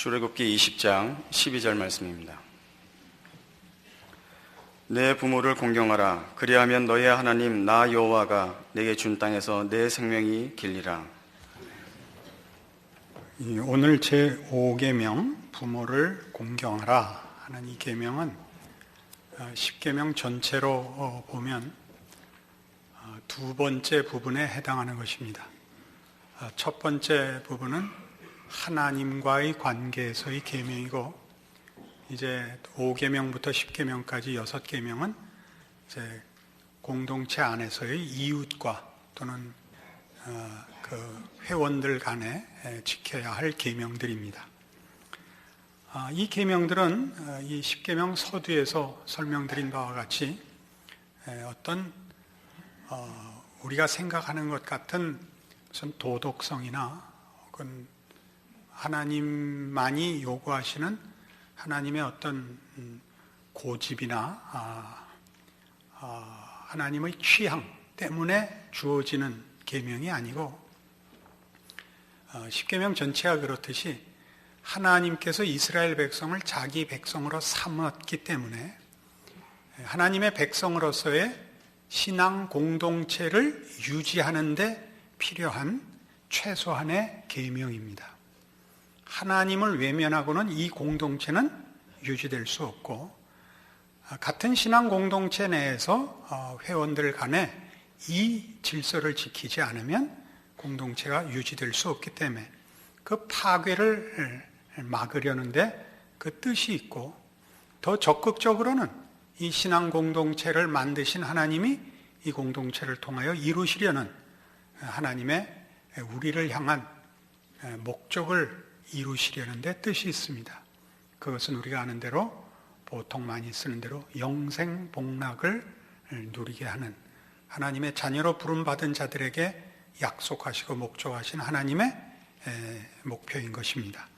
출애굽기 20장 12절 말씀입니다. 내 부모를 공경하라. 그리하면 너의 하나님 나 여호와가 내게 준 땅에서 내 생명이 길리라. 오늘 제5계명 부모를 공경하라 하는 이 계명은 10계명 전체로 보면 두 번째 부분에 해당하는 것입니다. 첫 번째 부분은 하나님과의 관계에서의 계명이고, 이제 5계명부터 10계명까지 6계명은 이제 공동체 안에서의 이웃과 또는 그 회원들 간에 지켜야 할 계명들입니다. 이 계명들은 이 10계명 서두에서 설명드린 바와 같이 어떤 우리가 생각하는 것 같은 무슨 도덕성이나 혹은 하나님만이 요구하시는 하나님의 어떤 고집이나 하나님의 취향 때문에 주어지는 계명이 아니고, 10계명 전체가 그렇듯이 하나님께서 이스라엘 백성을 자기 백성으로 삼았기 때문에 하나님의 백성으로서의 신앙 공동체를 유지하는 데 필요한 최소한의 계명입니다. 하나님을 외면하고는 이 공동체는 유지될 수 없고, 같은 신앙 공동체 내에서 회원들 간에 이 질서를 지키지 않으면 공동체가 유지될 수 없기 때문에 그 파괴를 막으려는데 그 뜻이 있고, 더 적극적으로는 이 신앙 공동체를 만드신 하나님이 이 공동체를 통하여 이루시려는 하나님의 우리를 향한 목적을 이루시려는 데 뜻이 있습니다. 그것은 우리가 아는 대로, 보통 많이 쓰는 대로 영생복락을 누리게 하는, 하나님의 자녀로 부름받은 자들에게 약속하시고 목적하신 하나님의 목표인 것입니다.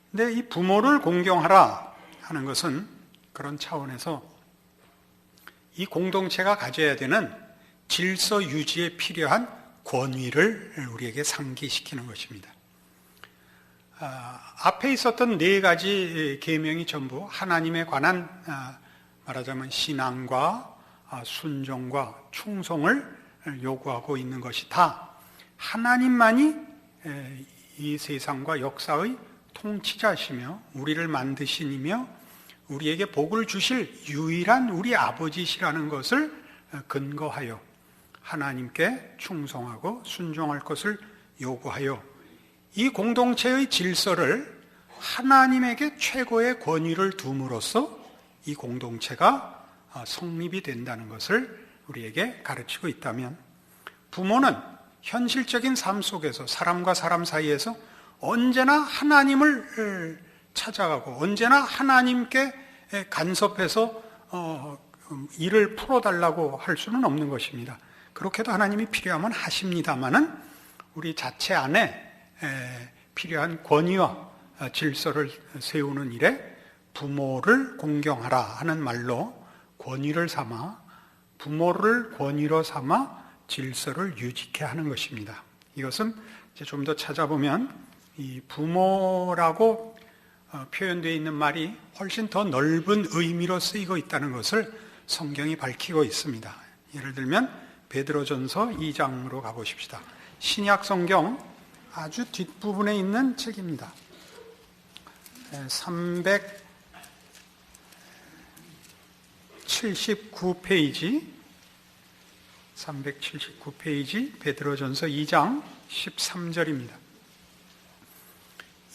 근데 이 부모를 공경하라 하는 것은 그런 차원에서 이 공동체가 가져야 되는 질서 유지에 필요한 권위를 우리에게 상기시키는 것입니다. 앞에 있었던 네 가지 계명이 전부 하나님에 관한 말하자면 신앙과 순종과 충성을 요구하고 있는 것이 다 하나님만이 이 세상과 역사의 통치자시며 우리를 만드신 이며 우리에게 복을 주실 유일한 우리 아버지시라는 것을 근거하여 하나님께 충성하고 순종할 것을 요구하여 이 공동체의 질서를 하나님에게 최고의 권위를 둠으로써 이 공동체가 성립이 된다는 것을 우리에게 가르치고 있다면, 부모는 현실적인 삶 속에서 사람과 사람 사이에서 언제나 하나님을 찾아가고 언제나 하나님께 간섭해서 일을 풀어달라고 할 수는 없는 것입니다. 그렇게도 하나님이 필요하면 하십니다마는 우리 자체 안에 필요한 권위와 질서를 세우는 일에 부모를 공경하라 하는 말로 권위를 삼아, 부모를 권위로 삼아 질서를 유지케 하는 것입니다. 이것은 이제 좀 더 찾아보면 이 부모라고 표현되어 있는 말이 훨씬 더 넓은 의미로 쓰이고 있다는 것을 성경이 밝히고 있습니다. 예를 들면 베드로전서 2장으로 가보십시다. 신약 성경 아주 뒷부분에 있는 책입니다. 379페이지 베드로전서 2장 13절입니다.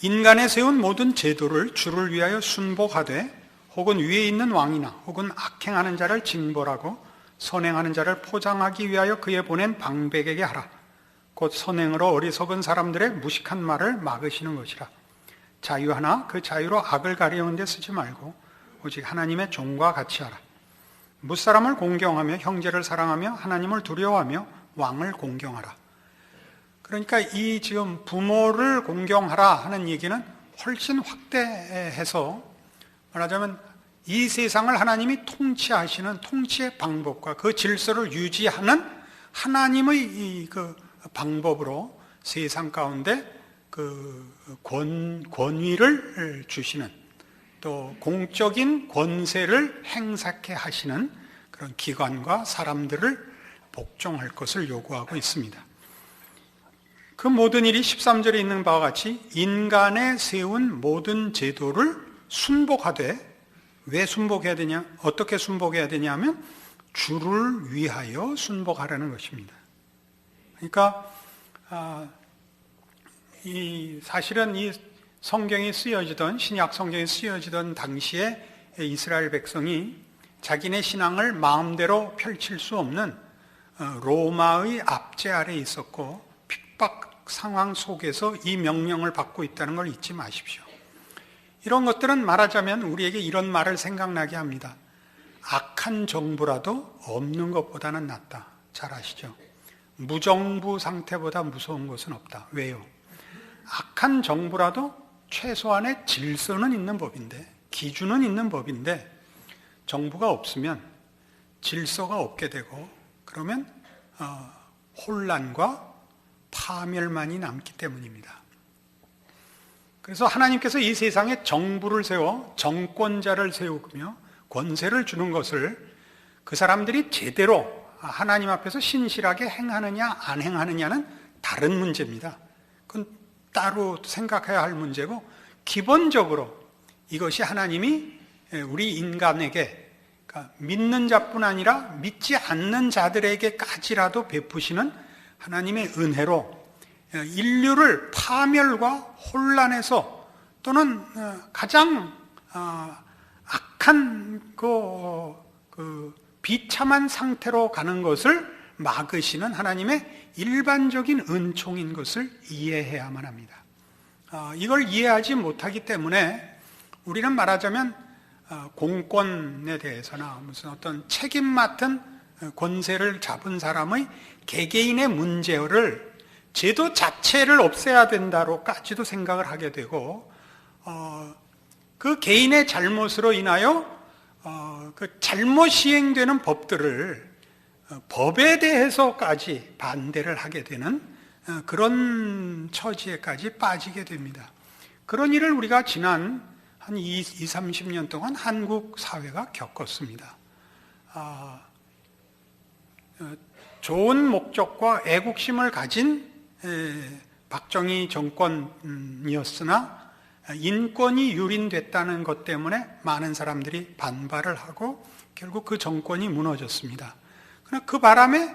인간에 세운 모든 제도를 주를 위하여 순복하되 혹은 위에 있는 왕이나 혹은 악행하는 자를 징벌하고 선행하는 자를 포장하기 위하여 그에 보낸 방백에게 하라. 곧 선행으로 어리석은 사람들의 무식한 말을 막으시는 것이라. 자유하나 그 자유로 악을 가리우는 데 쓰지 말고 오직 하나님의 종과 같이 하라. 무사람을 공경하며 형제를 사랑하며 하나님을 두려워하며 왕을 공경하라. 그러니까 이 지금 부모를 공경하라 하는 얘기는 훨씬 확대해서 말하자면 이 세상을 하나님이 통치하시는 통치의 방법과 그 질서를 유지하는 하나님의 그 방법으로 세상 가운데 그 권위를 주시는, 또 공적인 권세를 행사케 하시는 그런 기관과 사람들을 복종할 것을 요구하고 있습니다. 그 모든 일이 13절에 있는 바와 같이 인간에 세운 모든 제도를 순복하되, 왜 순복해야 되냐? 어떻게 순복해야 되냐면 주를 위하여 순복하라는 것입니다. 그러니까 사실은 이 성경이 쓰여지던, 신약 성경이 쓰여지던 당시에 이스라엘 백성이 자기네 신앙을 마음대로 펼칠 수 없는 로마의 압제 아래에 있었고 핍박 상황 속에서 이 명령을 받고 있다는 걸 잊지 마십시오. 이런 것들은 말하자면 우리에게 이런 말을 생각나게 합니다. 악한 정부라도 없는 것보다는 낫다. 잘 아시죠? 무정부 상태보다 무서운 것은 없다. 왜요? 악한 정부라도 최소한의 질서는 있는 법인데, 기준은 있는 법인데, 정부가 없으면 질서가 없게 되고, 그러면 혼란과 파멸만이 남기 때문입니다. 그래서 하나님께서 이 세상에 정부를 세워 정권자를 세우며 권세를 주는 것을 그 사람들이 제대로 하나님 앞에서 신실하게 행하느냐 안 행하느냐는 다른 문제입니다. 그건 따로 생각해야 할 문제고, 기본적으로 이것이 하나님이 우리 인간에게, 그러니까 믿는 자뿐 아니라 믿지 않는 자들에게까지라도 베푸시는 하나님의 은혜로 인류를 파멸과 혼란에서, 또는 가장 악한 그 비참한 상태로 가는 것을 막으시는 하나님의 일반적인 은총인 것을 이해해야만 합니다. 이걸 이해하지 못하기 때문에 우리는 말하자면 공권에 대해서나 무슨 어떤 책임 맡은 권세를 잡은 사람의 개개인의 문제를 제도 자체를 없애야 된다로까지도 생각을 하게 되고, 그 개인의 잘못으로 인하여 그 잘못 시행되는 법들을 법에 대해서까지 반대를 하게 되는 그런 처지에까지 빠지게 됩니다. 그런 일을 우리가 지난 한 30년 동안 한국 사회가 겪었습니다. 좋은 목적과 애국심을 가진 박정희 정권이었으나 인권이 유린됐다는 것 때문에 많은 사람들이 반발을 하고 결국 그 정권이 무너졌습니다. 그러나 그 바람에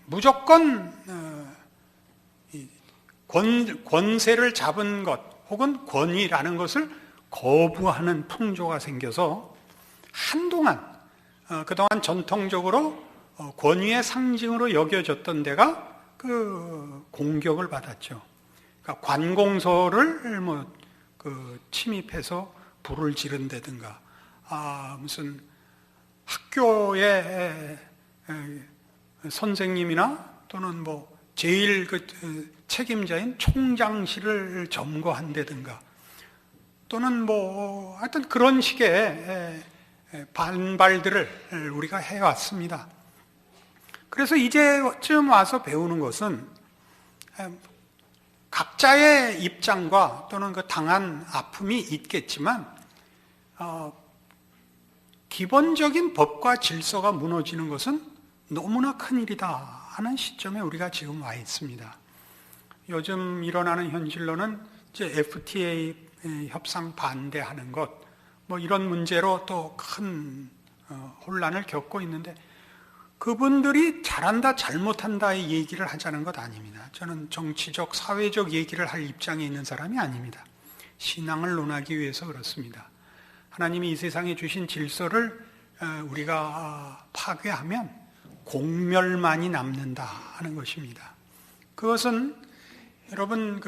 무조건 권세를 잡은 것 혹은 권위라는 것을 거부하는 풍조가 생겨서 한동안 그동안 전통적으로 권위의 상징으로 여겨졌던 데가 그 공격을 받았죠. 그러니까 관공서를 침입해서 불을 지른다든가, 무슨 학교의 선생님이나 또는 제일 책임자인 총장실을 점거한다든가, 또는 하여튼 그런 식의 반발들을 우리가 해왔습니다. 그래서 이제쯤 와서 배우는 것은 각자의 입장과 또는 그 당한 아픔이 있겠지만 기본적인 법과 질서가 무너지는 것은 너무나 큰일이다 하는 시점에 우리가 지금 와 있습니다. 요즘 일어나는 현실로는 이제 FTA 협상 반대하는 것, 이런 문제로 또 큰 혼란을 겪고 있는데, 그분들이 잘한다 잘못한다의 얘기를 하자는 것 아닙니다. 저는 정치적 사회적 얘기를 할 입장에 있는 사람이 아닙니다. 신앙을 논하기 위해서 그렇습니다. 하나님이 이 세상에 주신 질서를 우리가 파괴하면 공멸만이 남는다 하는 것입니다. 그것은 여러분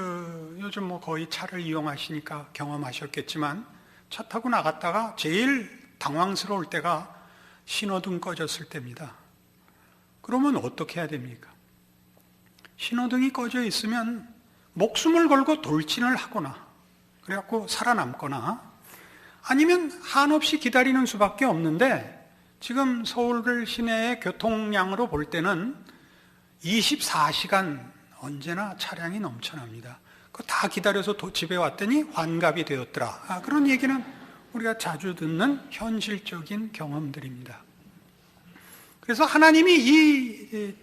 요즘 거의 차를 이용하시니까 경험하셨겠지만, 차 타고 나갔다가 제일 당황스러울 때가 신호등 꺼졌을 때입니다. 그러면 어떻게 해야 됩니까? 신호등이 꺼져 있으면 목숨을 걸고 돌진을 하거나, 그래갖고 살아남거나, 아니면 한없이 기다리는 수밖에 없는데, 지금 서울 시내의 교통량으로 볼 때는 24시간 언제나 차량이 넘쳐납니다. 그거 다 기다려서 집에 왔더니 환갑이 되었더라. 그런 얘기는 우리가 자주 듣는 현실적인 경험들입니다. 그래서 하나님이 이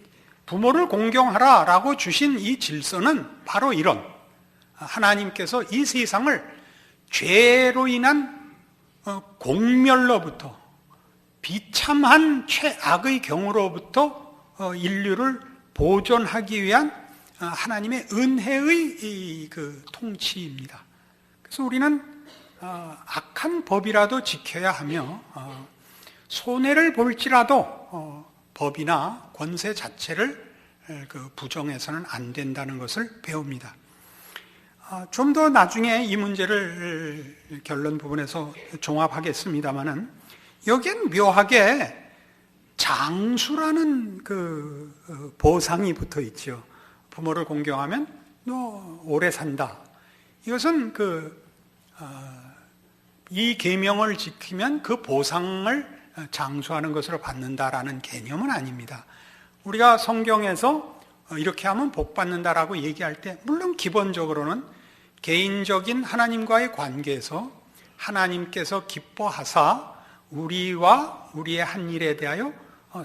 부모를 공경하라라고 주신 이 질서는 바로 이런, 하나님께서 이 세상을 죄로 인한 공멸로부터, 비참한 최악의 경우로부터 인류를 보존하기 위한 하나님의 은혜의 그 통치입니다. 그래서 우리는 악한 법이라도 지켜야 하며 손해를 볼지라도 법이나 권세 자체를 부정해서는 안 된다는 것을 배웁니다. 좀 더 나중에 이 문제를 결론 부분에서 종합하겠습니다마는 여기엔 묘하게 장수라는 그 보상이 붙어 있죠. 부모를 공경하면 너 오래 산다. 이것은 이 계명을 지키면 그 보상을 장수하는 것으로 받는다라는 개념은 아닙니다. 우리가 성경에서 이렇게 하면 복 받는다라고 얘기할 때 물론 기본적으로는 개인적인 하나님과의 관계에서 하나님께서 기뻐하사 우리와 우리의 한 일에 대하여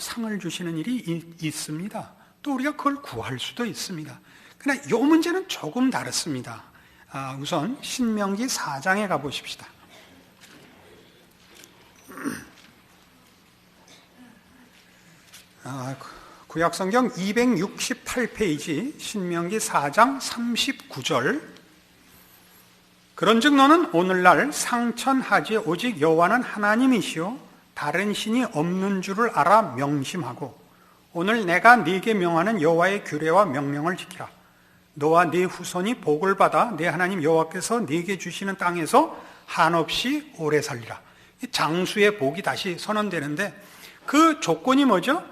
상을 주시는 일이 있습니다. 또 우리가 그걸 구할 수도 있습니다. 그러나 이 문제는 조금 다릅니다. 우선 신명기 4장에 가보십시다. 구약성경 268페이지 신명기 4장 39절. 그런즉 너는 오늘날 상천하지 오직 여호와는 하나님이시요 다른 신이 없는 줄을 알아 명심하고 오늘 내가 네게 명하는 여호와의 규례와 명령을 지키라. 너와 네 후손이 복을 받아 네 하나님 여호와께서 네게 주시는 땅에서 한없이 오래 살리라. 장수의 복이 다시 선언되는데 그 조건이 뭐죠?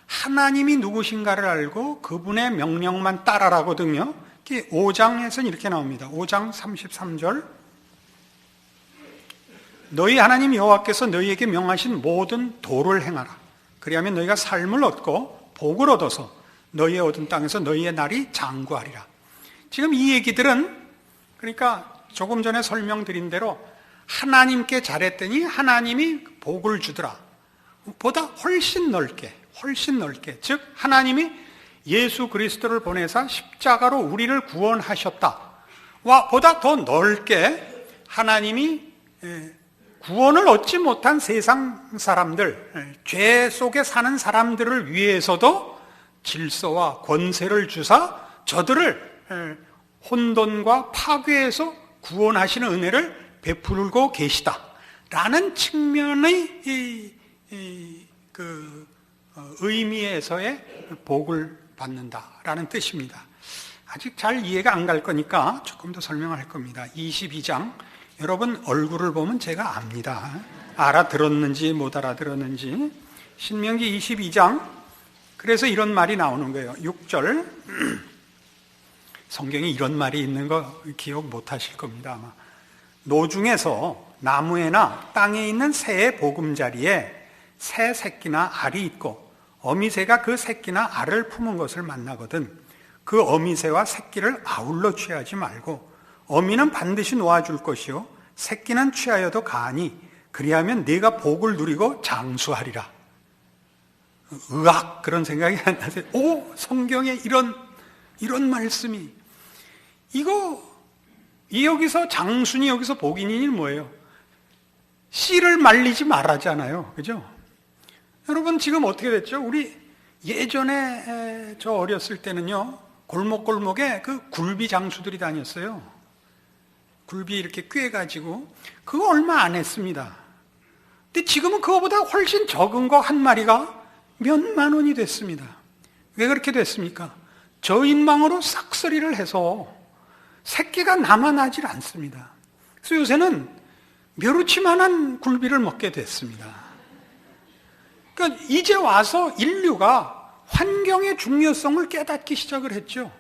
하나님이 누구신가를 알고 그분의 명령만 따라라거든요. 5장에서는 이렇게 나옵니다. 5장 33절. 너희 하나님 여호와께서 너희에게 명하신 모든 도를 행하라. 그리하면 너희가 삶을 얻고 복을 얻어서 너희의 얻은 땅에서 너희의 날이 장구하리라. 지금 이 얘기들은 그러니까 조금 전에 설명드린 대로 하나님께 잘했더니 하나님이 복을 주더라 보다 훨씬 넓게 즉 하나님이 예수 그리스도를 보내사 십자가로 우리를 구원하셨다와 보다 더 넓게 하나님이 구원을 얻지 못한 세상 사람들, 죄 속에 사는 사람들을 위해서도 질서와 권세를 주사 저들을 혼돈과 파괴에서 구원하시는 은혜를 베풀고 계시다라는 측면의 의미에서의 복을 받는다라는 뜻입니다. 아직 잘 이해가 안 갈 거니까 조금 더 설명을 할 겁니다. 22장, 여러분 얼굴을 보면 제가 압니다. 알아들었는지 못 알아들었는지. 신명기 22장, 그래서 이런 말이 나오는 거예요. 6절, 성경에 이런 말이 있는 거 기억 못 하실 겁니다 아마. 노중에서 나무에나 땅에 있는 새의 보금자리에 새 새끼나 알이 있고 어미새가 그 새끼나 알을 품은 것을 만나거든 그 어미새와 새끼를 아울러 취하지 말고 어미는 반드시 놓아줄 것이요 새끼는 취하여도 가하니 그리하면 네가 복을 누리고 장수하리라. 으악, 그런 생각이 안 나세요? 오, 성경에 이런 말씀이. 여기서 장순이 여기서 복인이 뭐예요? 씨를 말리지 말라잖아요. 그죠? 여러분 지금 어떻게 됐죠? 우리 예전에 저 어렸을 때는요, 골목골목에 그 굴비 장수들이 다녔어요. 굴비 이렇게 꿰가지고, 그거 얼마 안 했습니다. 근데 지금은 그거보다 훨씬 적은 거 한 마리가 몇만 원이 됐습니다. 왜 그렇게 됐습니까? 저인망으로 싹쓸이를 해서 새끼가 남아나질 않습니다. 그래서 요새는 멸우치만한 굴비를 먹게 됐습니다. 그러니까 이제 와서 인류가 환경의 중요성을 깨닫기 시작을 했죠.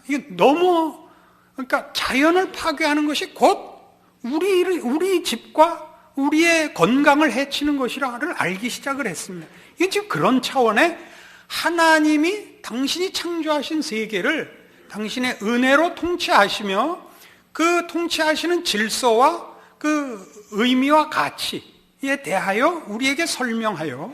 이게 그러니까 자연을 파괴하는 것이 곧 우리 집과 우리의 건강을 해치는 것이라를 알기 시작을 했습니다. 이게 지금 그런 차원의 하나님이 당신이 창조하신 세계를 당신의 은혜로 통치하시며 그 통치하시는 질서와 그 의미와 가치에 대하여 우리에게 설명하여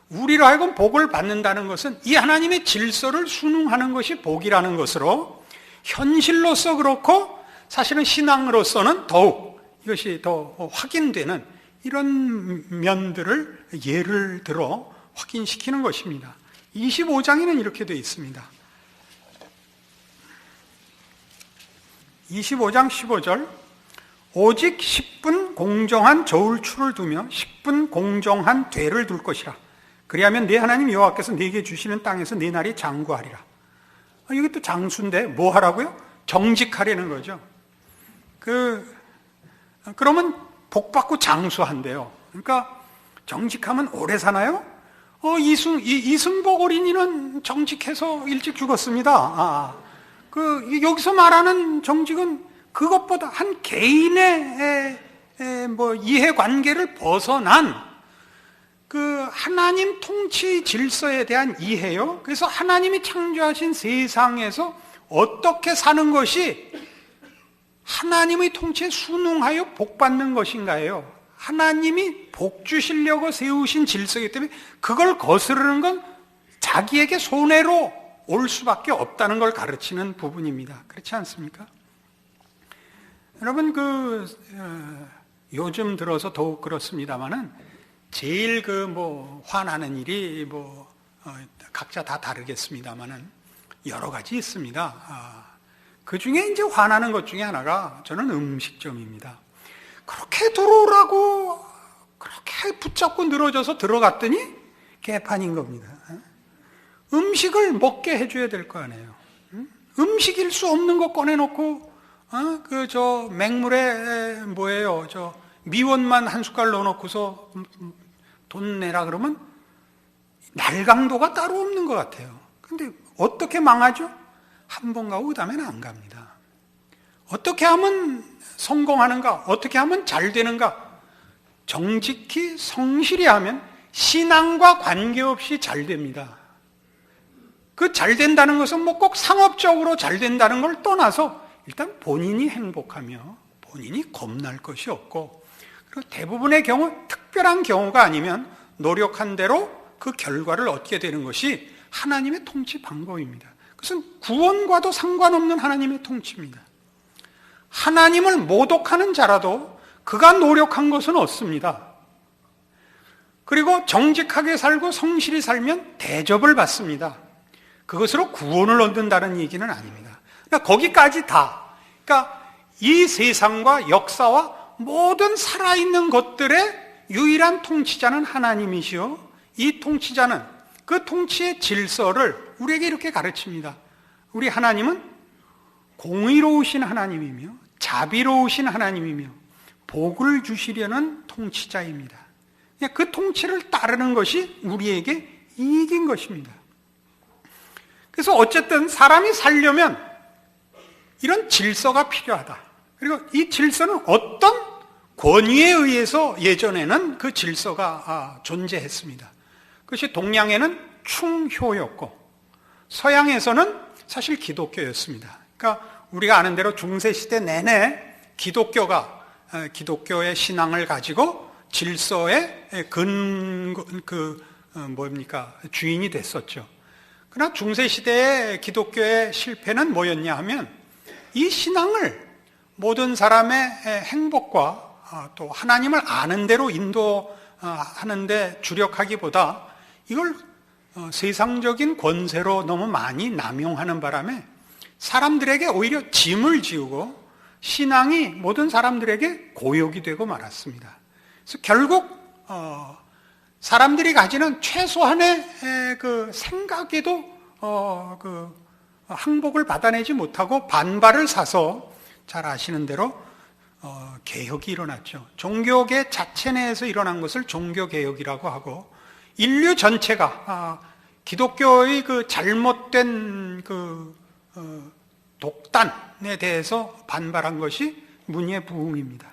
우리로 하여금 복을 받는다는 것은 이 하나님의 질서를 순응하는 것이 복이라는 것으로 현실로서 그렇고 사실은 신앙으로서는 더욱 이것이 더 확인되는 이런 면들을 예를 들어 확인시키는 것입니다. 25장에는 이렇게 되어 있습니다. 25장 15절 오직 10분 공정한 저울추를 두며 10분 공정한 되를 둘 것이라. 그리하면 네 하나님 여호와께서 네게 주시는 땅에서 네 날이 장구하리라. 여기 또 장수인데 뭐 하라고요? 정직하려는 거죠. 그러면 복 받고 장수한대요. 그러니까 정직하면 오래 사나요? 이승복 어린이는 정직해서 일찍 죽었습니다. 여기서 말하는 정직은 그것보다 한 개인의 이해관계를 벗어난 그 하나님 통치 질서에 대한 이해요. 그래서 하나님이 창조하신 세상에서 어떻게 사는 것이 하나님의 통치에 순응하여 복받는 것인가요? 하나님이 복 주시려고 세우신 질서이기 때문에 그걸 거스르는 건 자기에게 손해로 올 수밖에 없다는 걸 가르치는 부분입니다. 그렇지 않습니까? 여러분, 요즘 들어서 더욱 그렇습니다만은 제일 화나는 일이 각자 다 다르겠습니다만은 여러 가지 있습니다. 그 중에 이제 화나는 것 중에 하나가 저는 음식점입니다. 그렇게 들어오라고 그렇게 붙잡고 늘어져서 들어갔더니 개판인 겁니다. 음식을 먹게 해줘야 될 거 아니에요. 음식일 수 없는 거 꺼내놓고 맹물에 미원만 한 숟갈 넣어놓고서 돈 내라 그러면 날강도가 따로 없는 것 같아요. 근데 어떻게 망하죠? 한 번 가고 그 다음에는 안 갑니다. 어떻게 하면 성공하는가? 어떻게 하면 잘 되는가? 정직히 성실히 하면 신앙과 관계없이 잘 됩니다. 그 잘 된다는 것은 꼭 상업적으로 잘 된다는 걸 떠나서 일단 본인이 행복하며 본인이 겁날 것이 없고, 그리고 대부분의 경우 특별한 경우가 아니면 노력한 대로 그 결과를 얻게 되는 것이 하나님의 통치 방법입니다. 그것은 구원과도 상관없는 하나님의 통치입니다. 하나님을 모독하는 자라도 그가 노력한 것은 얻습니다. 그리고 정직하게 살고 성실히 살면 대접을 받습니다. 그것으로 구원을 얻는다는 얘기는 아닙니다. 그러니까 거기까지 다, 그러니까 이 세상과 역사와 모든 살아있는 것들의 유일한 통치자는 하나님이시요, 이 통치자는 그 통치의 질서를 우리에게 이렇게 가르칩니다. 우리 하나님은 공의로우신 하나님이며 자비로우신 하나님이며 복을 주시려는 통치자입니다. 그 통치를 따르는 것이 우리에게 이익인 것입니다. 그래서 어쨌든 사람이 살려면 이런 질서가 필요하다. 그리고 이 질서는 어떤 권위에 의해서 예전에는 그 질서가 존재했습니다. 그것이 동양에는 충효였고 서양에서는 사실 기독교였습니다. 그러니까 우리가 아는 대로 중세시대 내내 기독교의 신앙을 가지고 질서의 주인이 됐었죠. 그러나 중세시대의 기독교의 실패는 뭐였냐 하면 이 신앙을 모든 사람의 행복과 또 하나님을 아는 대로 인도하는 데 주력하기보다 이걸 세상적인 권세로 너무 많이 남용하는 바람에 사람들에게 오히려 짐을 지우고 신앙이 모든 사람들에게 고역이 되고 말았습니다. 그래서 결국 사람들이 가지는 최소한의 그 생각에도 그 항복을 받아내지 못하고 반발을 사서 잘 아시는 대로 개혁이 일어났죠. 종교계 자체 내에서 일어난 것을 종교개혁이라고 하고, 인류 전체가 기독교의 그 잘못된 독단에 대해서 반발한 것이 문예 부흥입니다.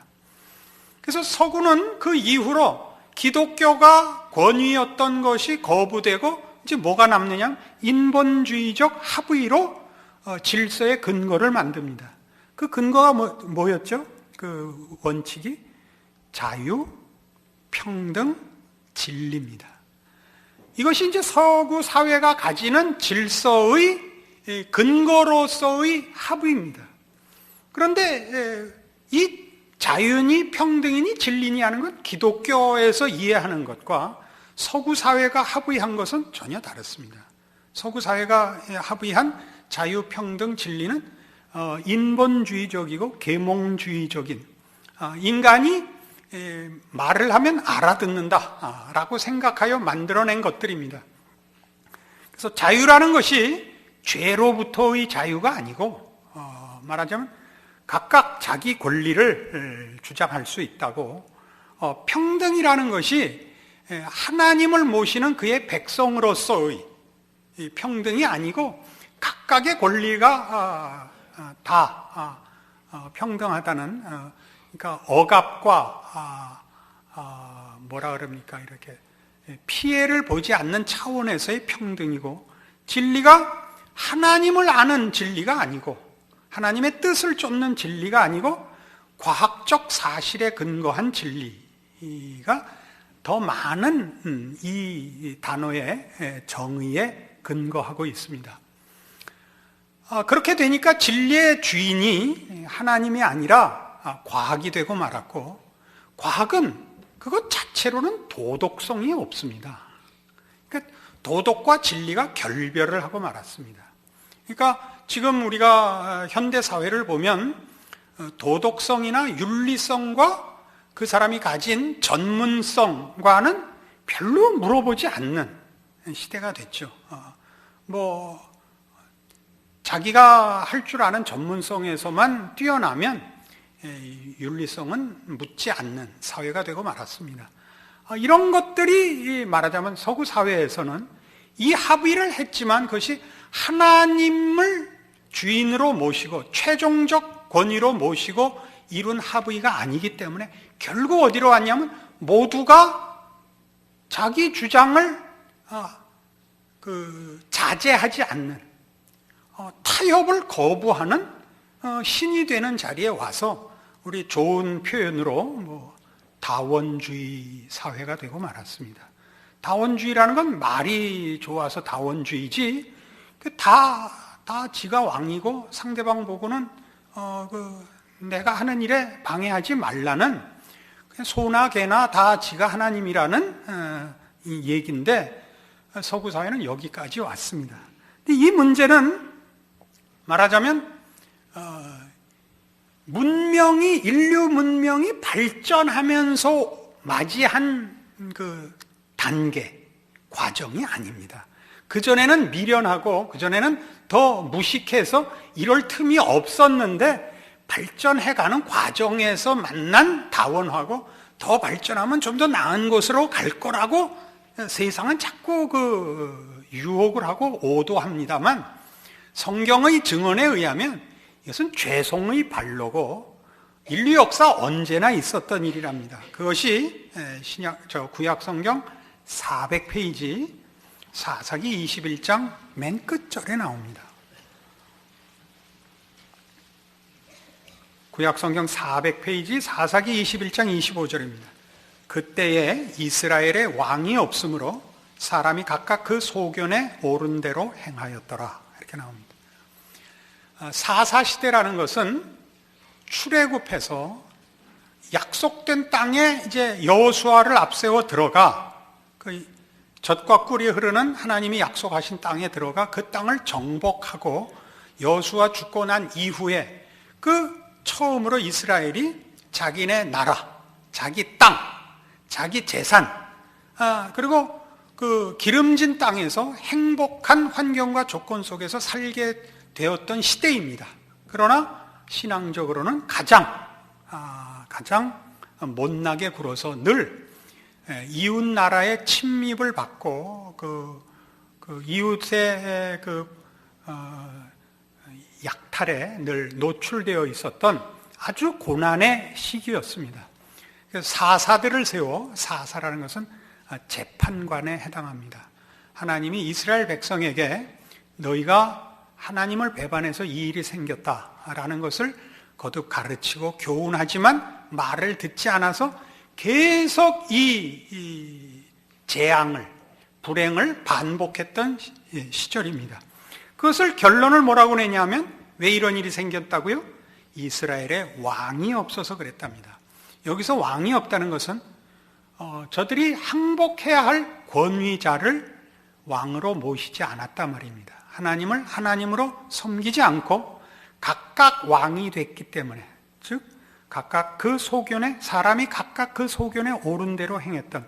그래서 서구는 그 이후로 기독교가 권위였던 것이 거부되고 이제 뭐가 남느냐? 인본주의적 합의로 질서의 근거를 만듭니다. 그 근거가 뭐였죠? 그 원칙이 자유, 평등, 진리입니다. 이것이 이제 서구 사회가 가지는 질서의 근거로서의 합의입니다. 그런데 이 자유니 평등이니 진리니 하는 건 기독교에서 이해하는 것과 서구 사회가 합의한 것은 전혀 다릅니다. 서구 사회가 합의한 자유, 평등, 진리는 인본주의적이고 계몽주의적인, 인간이 말을 하면 알아듣는다라고 생각하여 만들어낸 것들입니다. 그래서 자유라는 것이 죄로부터의 자유가 아니고, 말하자면 각각 자기 권리를 주장할 수 있다고, 평등이라는 것이 하나님을 모시는 그의 백성으로서의 평등이 아니고 각각의 권리가 다 평등하다는, 그러니까 억압과 뭐라 그럽니까, 이렇게 피해를 보지 않는 차원에서의 평등이고, 진리가 하나님을 아는 진리가 아니고 하나님의 뜻을 쫓는 진리가 아니고 과학적 사실에 근거한 진리가 더 많은 이 단어의 정의에 근거하고 있습니다. 그렇게 되니까 진리의 주인이 하나님이 아니라 과학이 되고 말았고, 과학은 그것 자체로는 도덕성이 없습니다. 그러니까 도덕과 진리가 결별을 하고 말았습니다. 그러니까 지금 우리가 현대 사회를 보면 도덕성이나 윤리성과 그 사람이 가진 전문성과는 별로 물어보지 않는 시대가 됐죠. 자기가 할 줄 아는 전문성에서만 뛰어나면 윤리성은 묻지 않는 사회가 되고 말았습니다. 이런 것들이 말하자면 서구 사회에서는 이 합의를 했지만 그것이 하나님을 주인으로 모시고 최종적 권위로 모시고 이룬 합의가 아니기 때문에 결국 어디로 왔냐면 모두가 자기 주장을 자제하지 않는, 타협을 거부하는 신이 되는 자리에 와서 우리 좋은 표현으로 다원주의 사회가 되고 말았습니다. 다원주의라는 건 말이 좋아서 다원주의지, 다 지가 왕이고 상대방 보고는 내가 하는 일에 방해하지 말라는, 소나 개나 다 지가 하나님이라는 이 얘기인데, 서구 사회는 여기까지 왔습니다. 근데 이 문제는 말하자면 인류 문명이 발전하면서 맞이한 그 단계, 과정이 아닙니다. 그전에는 미련하고 그전에는 더 무식해서 이럴 틈이 없었는데, 발전해가는 과정에서 만난 다원화고, 더 발전하면 좀 더 나은 곳으로 갈 거라고 세상은 자꾸 유혹을 하고 오도합니다만, 성경의 증언에 의하면 이것은 죄송의 발로고 인류 역사 언제나 있었던 일이랍니다. 그것이 구약 성경 400페이지 사사기 21장 맨 끝절에 나옵니다. 구약 성경 400페이지 사사기 21장 25절입니다. 그때에 이스라엘에 왕이 없으므로 사람이 각각 그 소견에 옳은 대로 행하였더라, 이렇게 나옵니다. 사사시대라는 것은 출애굽해서 약속된 땅에 이제 여호수아를 앞세워 들어가, 그 젖과 꿀이 흐르는 하나님이 약속하신 땅에 들어가 그 땅을 정복하고 여호수아 죽고 난 이후에 처음으로 이스라엘이 자기네 나라, 자기 땅, 자기 재산, 그리고 그 기름진 땅에서 행복한 환경과 조건 속에서 살게 되었던 시대입니다. 그러나 신앙적으로는 가장 못나게 굴어서 늘 이웃 나라의 침입을 받고 이웃의 약탈에 늘 노출되어 있었던 아주 고난의 시기였습니다. 그래서 사사들을 세워, 사사라는 것은 재판관에 해당합니다. 하나님이 이스라엘 백성에게 너희가 하나님을 배반해서 이 일이 생겼다라는 것을 거듭 가르치고 교훈하지만 말을 듣지 않아서 계속 이 재앙을, 불행을 반복했던 시절입니다. 그것을 결론을 뭐라고 내냐면 왜 이런 일이 생겼다고요? 이스라엘에 왕이 없어서 그랬답니다. 여기서 왕이 없다는 것은 저들이 항복해야 할 권위자를 왕으로 모시지 않았단 말입니다. 하나님을 하나님으로 섬기지 않고 각각 왕이 됐기 때문에, 즉 각각 그 소견에, 사람이 각각 그 소견에 옳은 대로 행했던,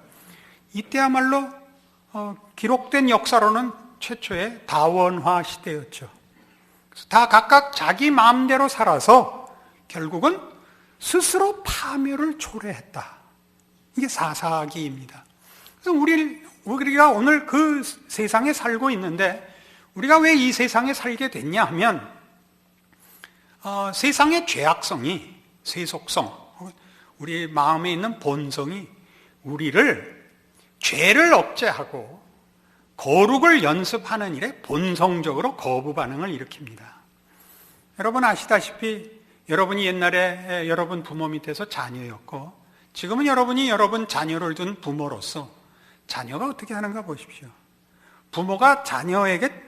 이때야말로 기록된 역사로는 최초의 다원화 시대였죠. 그래서 다 각각 자기 마음대로 살아서 결국은 스스로 파멸을 초래했다. 이게 사사기입니다. 그래서 우리가 오늘 그 세상에 살고 있는데, 우리가 왜 이 세상에 살게 됐냐 하면 세상의 죄악성이, 세속성, 우리 마음에 있는 본성이 우리를 죄를 억제하고 거룩을 연습하는 일에 본성적으로 거부 반응을 일으킵니다. 여러분 아시다시피 여러분이 옛날에 여러분 부모 밑에서 자녀였고 지금은 여러분이 여러분 자녀를 둔 부모로서 자녀가 어떻게 하는가 보십시오. 부모가 자녀에게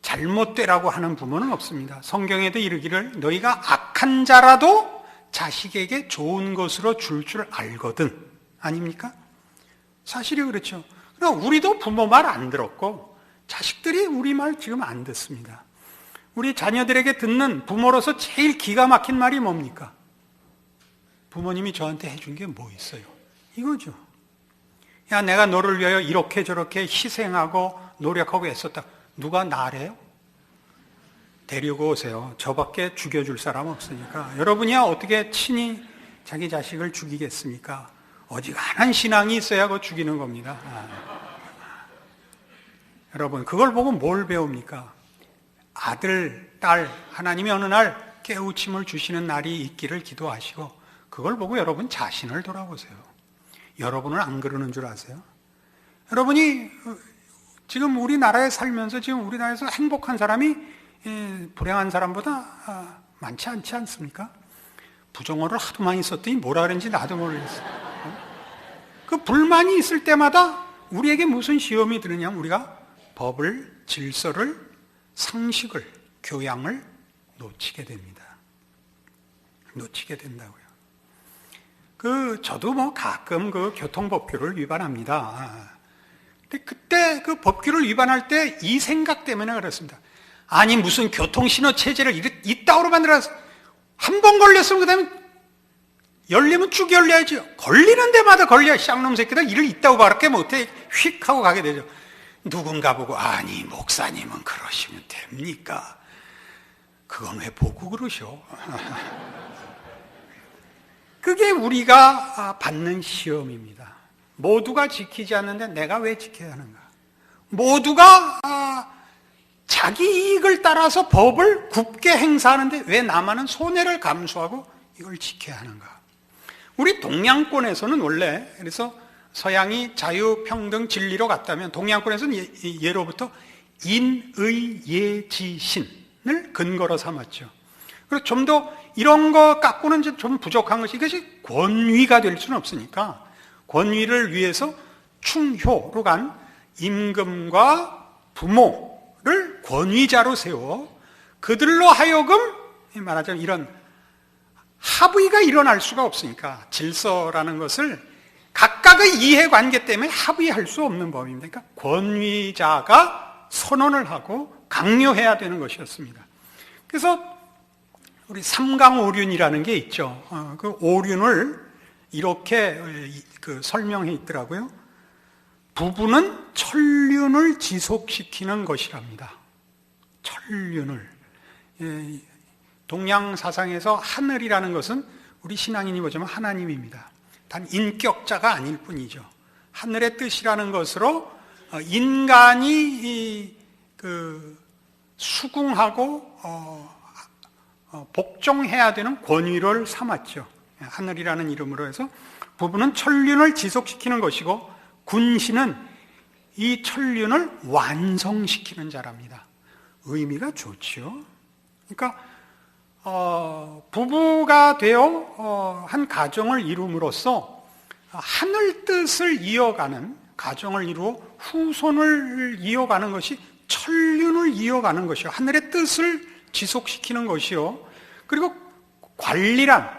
잘못되라고 하는 부모는 없습니다. 성경에도 이르기를 너희가 악한 자라도 자식에게 좋은 것으로 줄 알거든, 아닙니까? 사실이 그렇죠. 그럼 우리도 부모 말 안 들었고 자식들이 우리 말 지금 안 듣습니다. 우리 자녀들에게 듣는 부모로서 제일 기가 막힌 말이 뭡니까? 부모님이 저한테 해준 게 뭐 있어요? 이거죠. 야, 내가 너를 위하여 이렇게 저렇게 희생하고 노력하고 애썼다. 누가 나래요? 데리고 오세요. 저밖에 죽여줄 사람 없으니까. 여러분이야 어떻게 친히 자기 자식을 죽이겠습니까? 어지간한 신앙이 있어야 그거 죽이는 겁니다. 여러분, 그걸 보고 뭘 배웁니까? 아들, 딸, 하나님이 어느 날 깨우침을 주시는 날이 있기를 기도하시고 그걸 보고 여러분 자신을 돌아보세요. 여러분은 안 그러는 줄 아세요? 여러분이 지금 우리나라에 살면서 지금 우리나라에서 행복한 사람이 불행한 사람보다 많지 않지 않습니까? 부정어를 하도 많이 썼더니 뭐라 그랬는지 나도 모르겠어요. 그 불만이 있을 때마다 우리에게 무슨 시험이 드느냐면 우리가 법을, 질서를, 상식을, 교양을 놓치게 됩니다. 놓치게 된다고요. 저도 뭐 가끔 그 교통법규를 위반합니다. 근데 그때 그 법규를 위반할 때 이 생각 때문에 그렇습니다. 아니 무슨 교통신호체제를 이따구로 만들어서 한 번 걸렸으면 그 다음에 열리면 쭉 열려야죠. 걸리는 데마다 걸려야 쌍놈 새끼들 일을 이따구 바랄게 못해 휙 하고 가게 되죠. 누군가 보고 아니 목사님은 그러시면 됩니까? 그건 왜 보고 그러셔? 그게 우리가 받는 시험입니다. 모두가 지키지 않는데 내가 왜 지켜야 하는가? 모두가 자기 이익을 따라서 법을 굽게 행사하는데 왜 나만은 손해를 감수하고 이걸 지켜야 하는가? 우리 동양권에서는 원래 그래서 서양이 자유평등 진리로 갔다면 동양권에서는 예로부터 인의예지신을 근거로 삼았죠. 그리고 좀 더 이런 거 갖고는 좀 부족한 것이 이것이 권위가 될 수는 없으니까 권위를 위해서 충효로 간 임금과 부모를 권위자로 세워 그들로 하여금 말하자면 이런 합의가 일어날 수가 없으니까 질서라는 것을 각각의 이해관계 때문에 합의할 수 없는 법입니다. 그러니까 권위자가 선언을 하고 강요해야 되는 것이었습니다. 그래서 우리 삼강오륜이라는 게 있죠. 그 오륜을 이렇게 설명해 있더라고요. 부부는 천륜을 지속시키는 것이랍니다. 천륜을. 동양 사상에서 하늘이라는 것은 우리 신앙인이 보자면 하나님입니다. 단 인격자가 아닐 뿐이죠. 하늘의 뜻이라는 것으로 인간이 수긍하고 복종해야 되는 권위를 삼았죠. 하늘이라는 이름으로 해서 부부는 천륜을 지속시키는 것이고 군신은 이 천륜을 완성시키는 자랍니다. 의미가 좋죠. 그러니까 부부가 되어 한 가정을 이룸으로써 하늘 뜻을 이어가는, 가정을 이루어 후손을 이어가는 것이 천륜을 이어가는 것이요, 하늘의 뜻을 지속시키는 것이요, 그리고 관리란,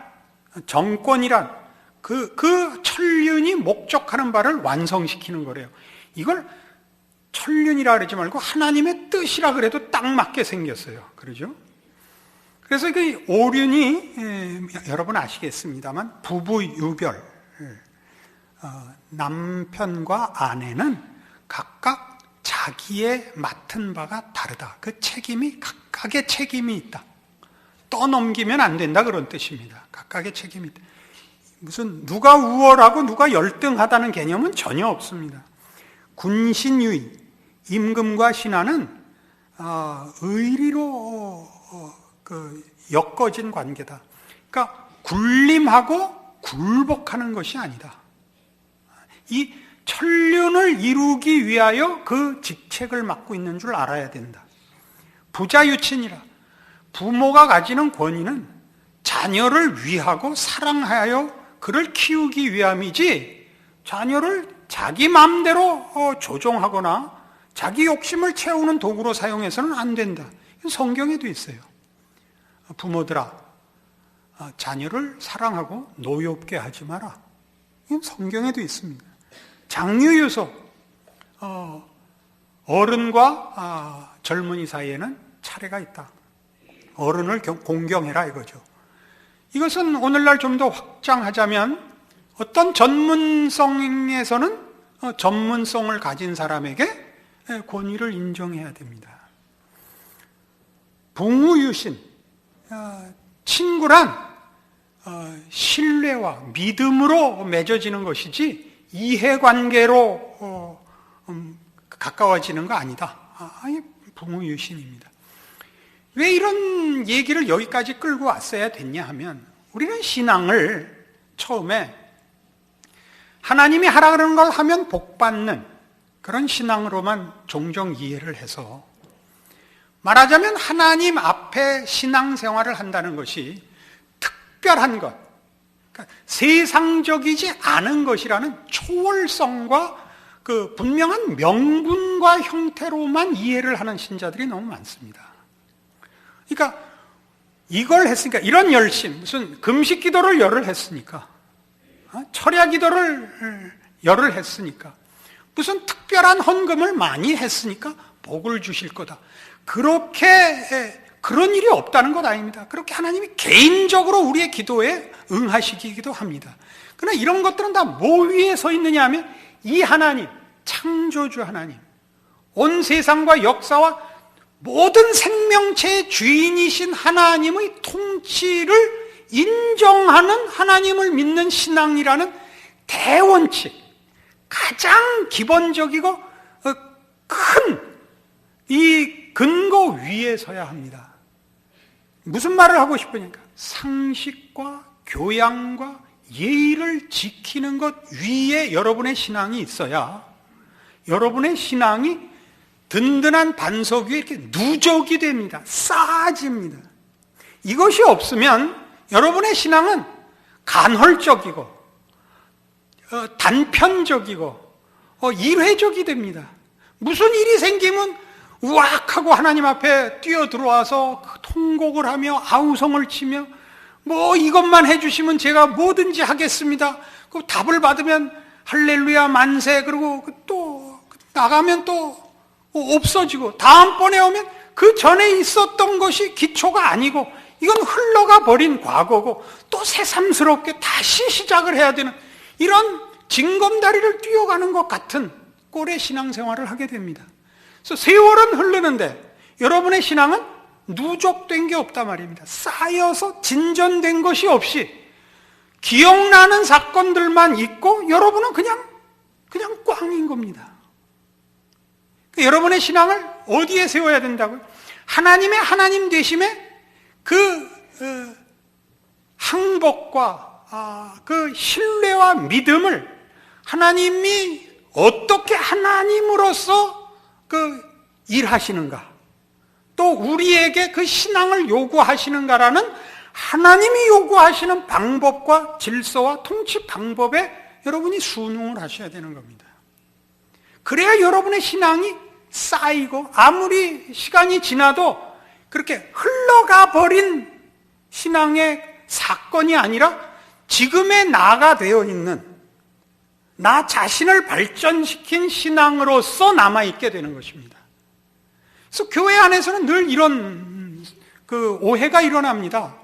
정권이란 그 천륜이 목적하는 바를 완성시키는 거래요. 이걸 천륜이라 그러지 말고 하나님의 뜻이라 그래도 딱 맞게 생겼어요. 그러죠? 그래서 그 오륜이, 여러분 아시겠습니다만, 부부 유별, 남편과 아내는 각각 자기의 맡은 바가 다르다. 그 책임이, 각각의 책임이 있다. 떠넘기면 안 된다, 그런 뜻입니다. 각각의 책임이 있다. 무슨 누가 우월하고 누가 열등하다는 개념은 전혀 없습니다. 군신유의, 임금과 신하는 의리로 엮어진 관계다. 그러니까 군림하고 굴복하는 것이 아니다. 이 천륜을 이루기 위하여 그 직책을 맡고 있는 줄 알아야 된다. 부자유친이라, 부모가 가지는 권위는 자녀를 위하고 사랑하여 그를 키우기 위함이지, 자녀를 자기 마음대로 조종하거나 자기 욕심을 채우는 도구로 사용해서는 안 된다. 이건 성경에도 있어요. 부모들아, 자녀를 사랑하고 노엽게 하지 마라. 이건 성경에도 있습니다. 장유유소, 어른과 젊은이 사이에는 차례가 있다. 어른을 공경해라 이거죠. 이것은 오늘날 좀 더 확장하자면 어떤 전문성에서는 전문성을 가진 사람에게 권위를 인정해야 됩니다. 부무유신, 친구란 신뢰와 믿음으로 맺어지는 것이지 이해관계로 가까워지는 거 아니다. 부무유신입니다. 왜 이런 얘기를 여기까지 끌고 왔어야 됐냐 하면, 우리는 신앙을 처음에 하나님이 하라 그러는 걸 하면 복받는 그런 신앙으로만 종종 이해를 해서, 말하자면 하나님 앞에 신앙생활을 한다는 것이 특별한 것, 그러니까 세상적이지 않은 것이라는 초월성과 그 분명한 명분과 형태로만 이해를 하는 신자들이 너무 많습니다. 그러니까 이걸 했으니까, 이런 열심, 무슨 금식 기도를 열흘 했으니까, 철야 기도를 열흘 했으니까, 무슨 특별한 헌금을 많이 했으니까 복을 주실 거다. 그렇게 그런 일이 없다는 것 아닙니다. 그렇게 하나님이 개인적으로 우리의 기도에 응하시기도 합니다. 그러나 이런 것들은 다 뭐 위에 서 있느냐 하면, 이 하나님, 창조주 하나님, 온 세상과 역사와 모든 생명체의 주인이신 하나님의 통치를 인정하는 하나님을 믿는 신앙이라는 대원칙, 가장 기본적이고 큰 이 근거 위에 서야 합니다. 무슨 말을 하고 싶으니까, 상식과 교양과 예의를 지키는 것 위에 여러분의 신앙이 있어야 여러분의 신앙이 든든한 반석 위에 이렇게 누적이 됩니다. 쌓아집니다. 이것이 없으면 여러분의 신앙은 간헐적이고 단편적이고 일회적이 됩니다. 무슨 일이 생기면 우악하고 하나님 앞에 뛰어들어와서 통곡을 하며 아우성을 치며, 뭐 이것만 해주시면 제가 뭐든지 하겠습니다. 그 답을 받으면 할렐루야 만세, 그리고 또 나가면 또 없어지고, 다음번에 오면 그 전에 있었던 것이 기초가 아니고 이건 흘러가 버린 과거고, 또 새삼스럽게 다시 시작을 해야 되는 이런 징검다리를 뛰어가는 것 같은 꼴의 신앙생활을 하게 됩니다. 그래서 세월은 흐르는데 여러분의 신앙은 누적된 게 없단 말입니다. 쌓여서 진전된 것이 없이 기억나는 사건들만 있고 여러분은 그냥 꽝인 겁니다. 여러분의 신앙을 어디에 세워야 된다고요? 하나님의 하나님 되심에 그 항복과 그 신뢰와 믿음을 하나님이 어떻게 하나님으로서 일하시는가, 또 우리에게 그 신앙을 요구하시는가라는 하나님이 요구하시는 방법과 질서와 통치 방법에 여러분이 순응을 하셔야 되는 겁니다. 그래야 여러분의 신앙이 쌓이고, 아무리 시간이 지나도 그렇게 흘러가 버린 신앙의 사건이 아니라 지금의 나가 되어 있는, 나 자신을 발전시킨 신앙으로서 남아있게 되는 것입니다. 그래서 교회 안에서는 늘 이런 오해가 일어납니다.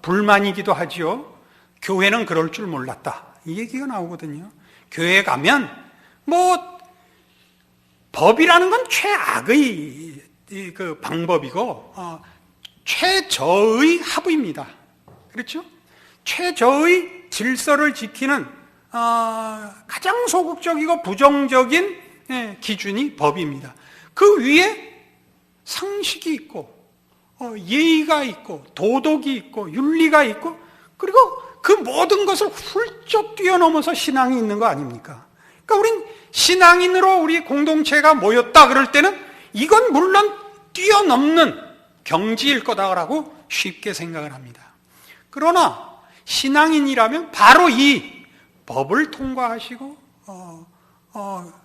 불만이기도 하지요. 교회는 그럴 줄 몰랐다, 이 얘기가 나오거든요. 교회에 가면 법이라는 건 최악의 방법이고 최저의 하부입니다. 그렇죠? 최저의 질서를 지키는 가장 소극적이고 부정적인 기준이 법입니다. 그 위에 상식이 있고 예의가 있고 도덕이 있고 윤리가 있고, 그리고 그 모든 것을 훌쩍 뛰어넘어서 신앙이 있는 거 아닙니까? 그러니까 우린 신앙인으로 우리 공동체가 모였다 그럴 때는 이건 물론 뛰어넘는 경지일 거다라고 쉽게 생각을 합니다. 그러나 신앙인이라면 바로 이 법을 통과하시고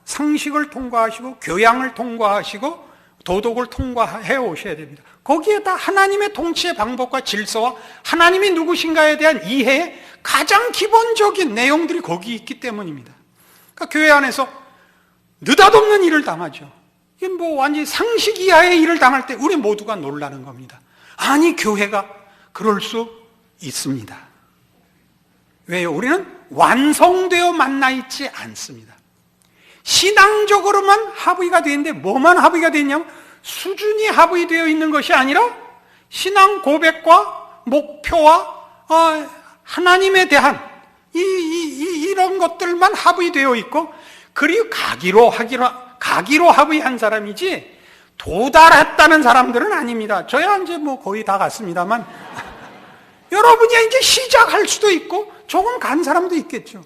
상식을 통과하시고 교양을 통과하시고 도덕을 통과해 오셔야 됩니다. 거기에다 하나님의 통치의 방법과 질서와 하나님이 누구신가에 대한 이해의 가장 기본적인 내용들이 거기 있기 때문입니다. 그러니까 교회 안에서 느닷없는 일을 당하죠. 이게 완전히 상식 이하의 일을 당할 때 우리 모두가 놀라는 겁니다. 아니, 교회가 그럴 수 있습니다. 왜요? 우리는 완성되어 만나 있지 않습니다. 신앙적으로만 합의가 되는데 뭐만 합의가 되냐면 수준이 합의되어 있는 것이 아니라 신앙 고백과 목표와 하나님에 대한 이런 것들만 합의되어 있고, 그리고 가기로 합의한 사람이지 도달했다는 사람들은 아닙니다. 저야 이제 거의 다 갔습니다만 여러분이 이제 시작할 수도 있고 조금 간 사람도 있겠죠.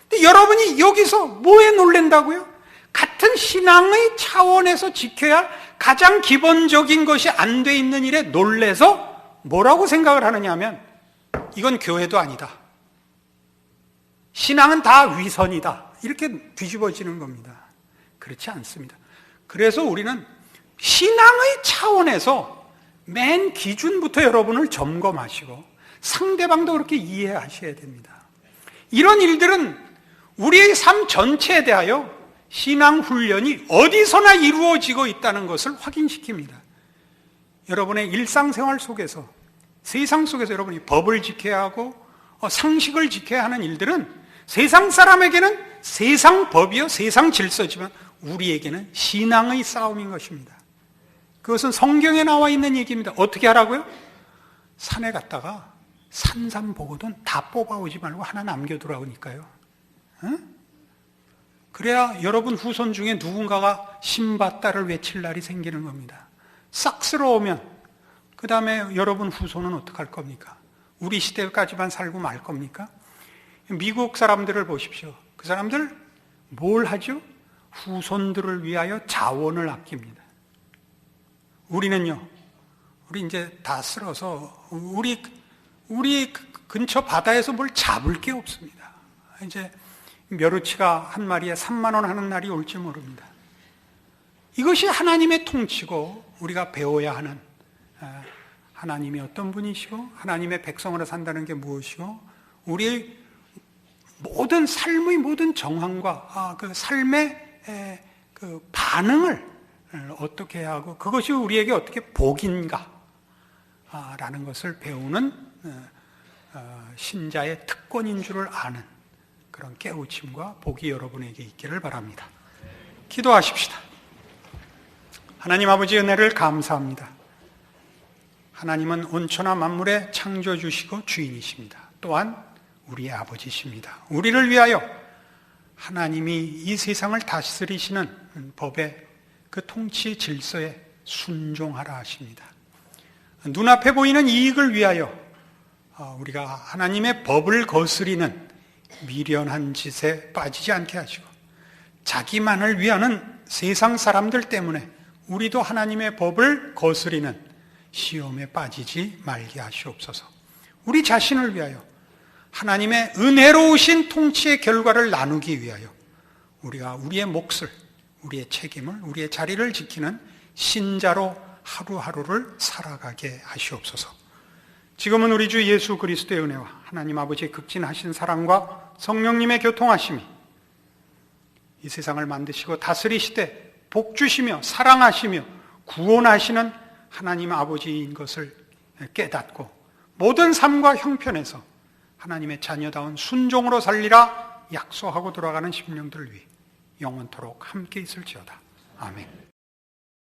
근데 여러분이 여기서 뭐에 놀랜다고요? 같은 신앙의 차원에서 지켜야 할 가장 기본적인 것이 안 돼 있는 일에 놀래서 뭐라고 생각을 하느냐 하면 이건 교회도 아니다, 신앙은 다 위선이다, 이렇게 뒤집어지는 겁니다. 그렇지 않습니다. 그래서 우리는 신앙의 차원에서 맨 기준부터 여러분을 점검하시고 상대방도 그렇게 이해하셔야 됩니다. 이런 일들은 우리의 삶 전체에 대하여 신앙 훈련이 어디서나 이루어지고 있다는 것을 확인시킵니다. 여러분의 일상생활 속에서, 세상 속에서 여러분이 법을 지켜야 하고 상식을 지켜야 하는 일들은 세상 사람에게는 세상 법이요 세상 질서지만 우리에게는 신앙의 싸움인 것입니다. 그것은 성경에 나와 있는 얘기입니다. 어떻게 하라고요? 산에 갔다가 산삼보거든 다 뽑아오지 말고 하나 남겨두라니까요. 응? 그래야 여러분 후손 중에 누군가가 신받다를 외칠 날이 생기는 겁니다. 싹 쓸어오면 그 다음에 여러분 후손은 어떡할 겁니까? 우리 시대까지만 살고 말 겁니까? 미국 사람들을 보십시오. 그 사람들 뭘 하죠? 후손들을 위하여 자원을 아낍니다. 우리는요, 우리 이제 다 쓸어서 우리 근처 바다에서 뭘 잡을 게 없습니다. 이제 멸우치가 한 마리에 3만 원 하는 날이 올지 모릅니다. 이것이 하나님의 통치고 우리가 배워야 하는, 하나님이 어떤 분이시고 하나님의 백성으로 산다는 게 무엇이고 우리의 모든 삶의 모든 정황과 그 삶의 그 반응을 어떻게 해야 하고 그것이 우리에게 어떻게 복인가 라는 것을 배우는 신자의 특권인 줄을 아는 그런 깨우침과 복이 여러분에게 있기를 바랍니다. 기도하십시다. 하나님 아버지 은혜를 감사합니다. 하나님은 온천하 만물의 창조주시고 주인이십니다. 또한 우리의 아버지십니다. 우리를 위하여 하나님이 이 세상을 다스리시는 법의 그 통치 질서에 순종하라 하십니다. 눈앞에 보이는 이익을 위하여 우리가 하나님의 법을 거스리는 미련한 짓에 빠지지 않게 하시고 자기만을 위하는 세상 사람들 때문에 우리도 하나님의 법을 거스리는 시험에 빠지지 말게 하시옵소서. 우리 자신을 위하여 하나님의 은혜로우신 통치의 결과를 나누기 위하여 우리가 우리의 몫을, 우리의 책임을, 우리의 자리를 지키는 신자로 하루하루를 살아가게 하시옵소서. 지금은 우리 주 예수 그리스도의 은혜와 하나님 아버지의 극진하신 사랑과 성령님의 교통하심이 이 세상을 만드시고 다스리시되 복 주시며 사랑하시며 구원하시는 하나님 아버지인 것을 깨닫고 모든 삶과 형편에서 하나님의 자녀다운 순종으로 살리라 약속하고 돌아가는 심령들을 위해 영원토록 함께 있을지어다. 아멘.